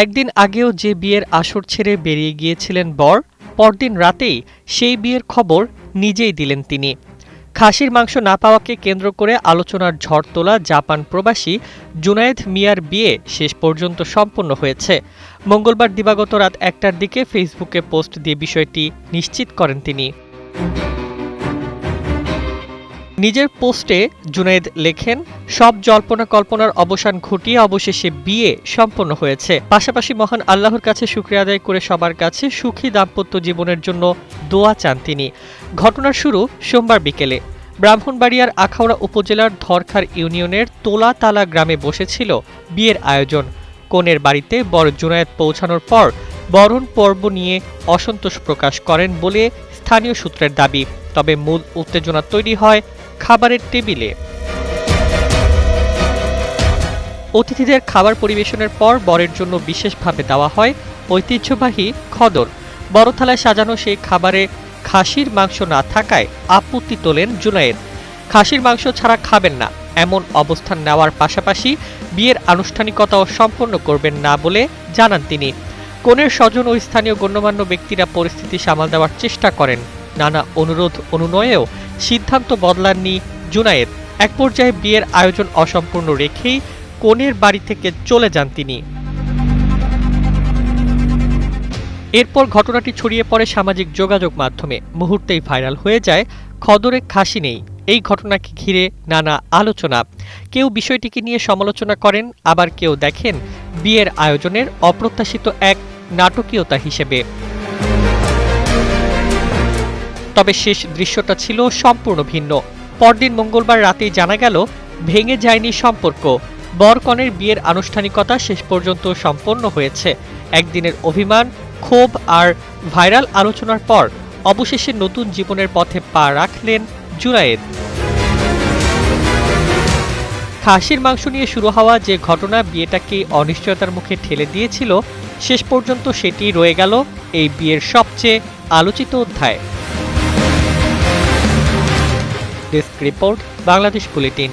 একদিন আগেও যে বিয়ের আসর ছেড়ে বেরিয়ে গিয়েছিলেন বর, পরদিন রাতেই সেই বিয়ের খবর নিজেই দিলেন তিনি। খাসির মাংস না পাওয়াকে কেন্দ্র করে আলোচনার ঝড় তোলা জাপান প্রবাসী জুনায়েদ মিয়ার বিয়ে শেষ পর্যন্ত সম্পন্ন হয়েছে। মঙ্গলবার দিবাগত রাত ১টার দিকে ফেসবুকে পোস্ট দিয়ে বিষয়টি নিশ্চিত করেন তিনি। নিজের পোস্টে জুনায়েদ লেখেন, সব জল্পনা কল্পনার অবসান ঘটিয়ে অবশেষে বিয়ে সম্পন্ন হয়েছে। পাশাপাশি মহান আল্লাহর কাছে শুকরিয়া আদায় করে সবার কাছে সুখী দাম্পত্য জীবনের জন্য দোয়া চান তিনি। ঘটনার শুরু সোমবার বিকেলে ব্রাহ্মণবাড়িয়ার আখাউড়া উপজেলার ধরখার ইউনিয়নের তোলাতালা গ্রামে বসেছিল বিয়ের আয়োজন। কনের বাড়িতে বর জুনায়েদ পৌঁছানোর পর বরণ পর্ব নিয়ে অসন্তোষ প্রকাশ করেন বলে স্থানীয় সূত্রের দাবি। তবে মূল উত্তেজনা তৈরি হয় খাবারের টেবিলে। অতিথিদের খাবার পরিবেশনের পর বরের জন্য বিশেষভাবে দেওয়া হয় ঐতিহ্যবাহী খদর। বড় থালায় সাজানো সেই খাবারে খাসির মাংস না থাকায় আপত্তি তোলেন জুনায়েদ। খাসির মাংস ছাড়া খাবেন না এমন অবস্থান নেওয়ার পাশাপাশি বিয়ের আনুষ্ঠানিকতাও সম্পন্ন করবেন না বলে জানান তিনি। কনের স্বজন ও স্থানীয় গণ্যমান্য ব্যক্তিরা পরিস্থিতি সামাল দেওয়ার চেষ্টা করেন। নানা অনুরোধ অনুনয়েও সিদ্ধান্ত বদলাননি জুনায়েদ। এক পর্যায়ে বিয়ের আয়োজন অসম্পূর্ণ রেখেই কনের বাড়ি থেকে চলে যান তিনি। এরপর ঘটনাটি ছড়িয়ে পড়ে সামাজিক যোগাযোগ মাধ্যমে। মুহূর্তেই ভাইরাল হয়ে যায় খদরে খাসি নেই। এই ঘটনাকে ঘিরে নানা আলোচনা। কেউ বিষয়টিকে নিয়ে সমালোচনা করেন, আবার কেউ দেখেন বিয়ের আয়োজনের অপ্রত্যাশিত এক নাটকীয়তা হিসেবে। তবে শেষ দৃশ্যটা ছিল সম্পূর্ণ ভিন্ন। পরদিন মঙ্গলবার রাতেই জানা গেল ভেঙে যায়নি সম্পর্ক। বর কনের বিয়ের আনুষ্ঠানিকতা শেষ পর্যন্ত সম্পন্ন হয়েছে। একদিনের অভিমান, ক্ষোভ আর ভাইরাল আলোচনার পর অবশেষে নতুন জীবনের পথে পা রাখলেন জুনায়েদ। খাসির মাংস নিয়ে শুরু হওয়া যে ঘটনা বিয়েটাকে অনিশ্চয়তার মুখে ঠেলে দিয়েছিল, শেষ পর্যন্ত সেটি রয়ে গেল এই বিয়ের সবচেয়ে আলোচিত অধ্যায়। Desk report, Bangladesh bulletin.